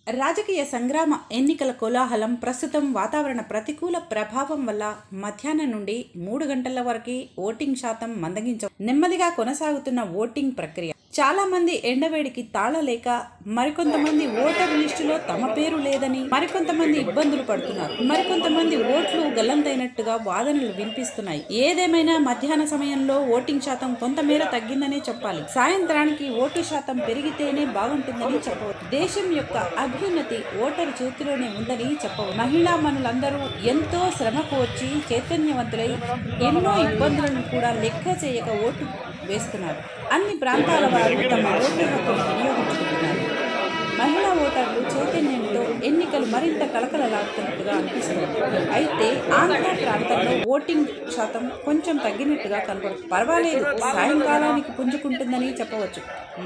రాజకీయ సంగ్రామ ఎన్నికల కోలాహలం ప్రస్తుతం వాతావరణ ప్రతికూల ప్రభావం వల్ల మధ్యాహ్నం నుండి 3 గంటల వరకు ఓటింగ్ శాతం నెమ్మదిగా కొనసాగుతున్న ఓటింగ్ ప్రక్రియ. చాలా మంది ఎండవేడికి తాళలేక, మరికొంతమంది ఓటర్ లిస్టులో తమ పేరు లేదని, మరికొంతమంది ఇబ్బందులు పడుతున్నారు. మరికొంతమంది ఓట్లు గల్లంతైనట్టుగా వాదనలు వినిపిస్తున్నాయి. ఏదేమైనా మధ్యాహ్న సమయంలో ఓటింగ్ శాతం కొంతమేర తగ్గిందనే చెప్పాలి. సాయంత్రానికి ఓటు శాతం పెరిగితేనే బాగుంటుందని చెప్పవచ్చు. దేశం యొక్క అభ్యున్నతి ఓటరు చేతిలోనే ఉందని చెప్పవచ్చు. మహిళా మనులందరూ ఎంతో శ్రమ కోర్చి చైతన్యవంతులై ఎన్నో ఇబ్బందులను కూడా లెక్క చేయక ఓటు వేస్తున్నారు. అన్ని ప్రాంతాల వారు తమ ఓటు హక్కును వినియోగించుకుంటున్నారు. మహిళా ఓటర్లు చైతన్యంతో ఎన్నికలు మరింత కలకలలాడుతున్నట్టుగా అనిపిస్తుంది. అయితే ఆంధ్ర ప్రాంతంలో ఓటింగ్ శాతం కొంచెం తగ్గినట్టుగా కనబడుతుంది. పర్వాలేదు, సాయంకాలానికి పుంజుకుంటుందని చెప్పవచ్చు.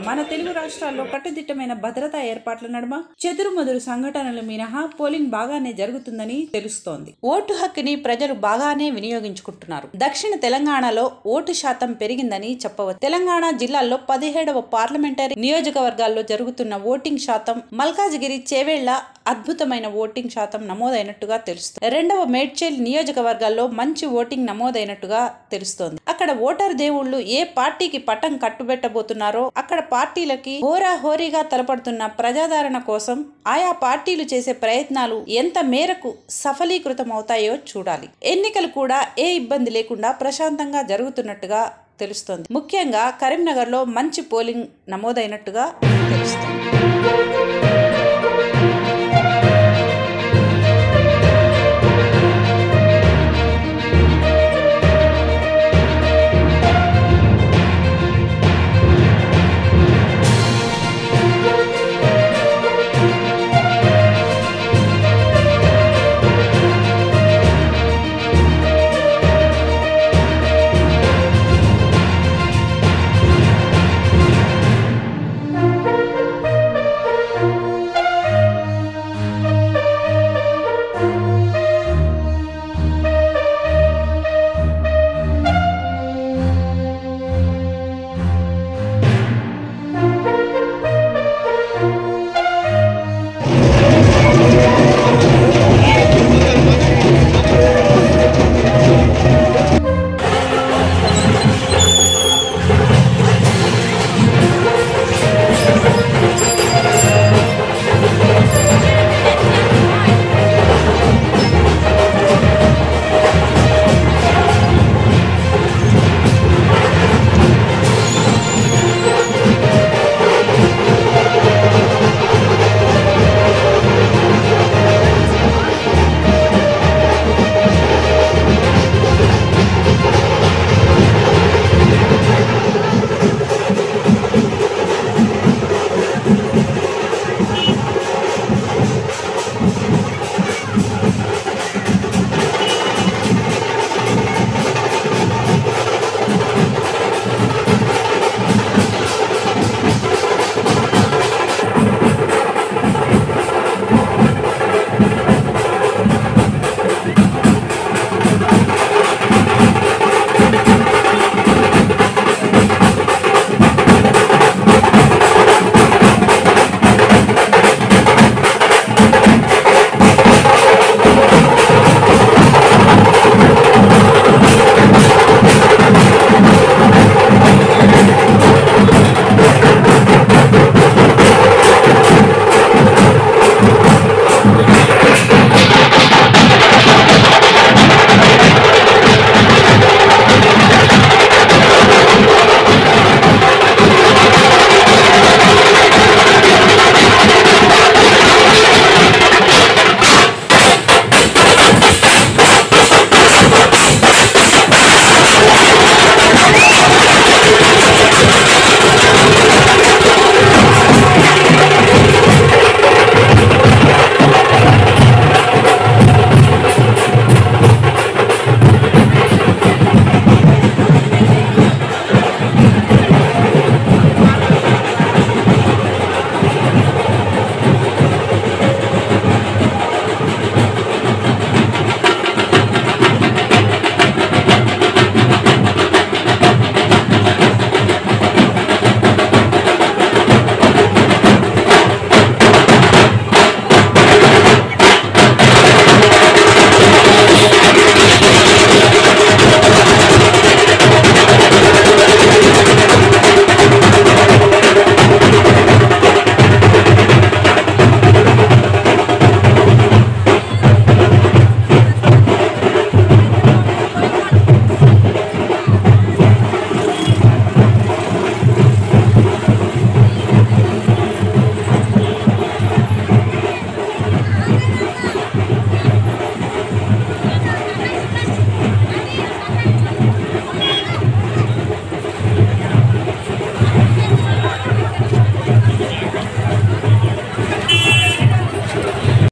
మన తెలుగు రాష్ట్రాల్లో కట్టుదిట్టమైన భద్రతా ఏర్పాట్ల నడుమ చెదురుమదురు సంఘటనలు మినహా పోలింగ్ బాగానే జరుగుతుందని తెలుస్తోంది. ఓటు హక్కుని ప్రజలు బాగానే వినియోగించుకుంటున్నారు. దక్షిణ తెలంగాణలో ఓటు శాతం పెరిగిందని చెప్పవచ్చు. తెలంగాణ జిల్లాల్లో 17వ పార్లమెంటరీ నియోజకవర్గాల్లో జరుగుతున్న ఓటింగ్ శాతం మల్కాజిగిరి, చేవెళ్ల అద్భుతమైన ఓటింగ్ శాతం నమోదైనట్టుగా తెలుస్తుంది. 2వ మేడ్చల్ నియోజకవర్గాల్లో మంచి ఓటింగ్ నమోదైనట్టుగా తెలుస్తోంది. అక్కడ ఓటర్ దేవుళ్లు ఏ పార్టీకి పట్టం కట్టుబెట్టబోతున్నారో, అక్కడ పార్టీలకి హోరాహోరీగా తలపడుతున్న ప్రజాదరణ కోసం ఆయా పార్టీలు చేసే ప్రయత్నాలు ఎంత మేరకు సఫలీకృతమవుతాయో చూడాలి. ఎన్నికలు కూడా ఏ ఇబ్బంది లేకుండా ప్రశాంతంగా జరుగుతున్నట్టుగా తెలుస్తోంది. ముఖ్యంగా కరీంనగర్లో మంచి పోలింగ్ నమోదైనట్టుగా తెలుస్తోంది.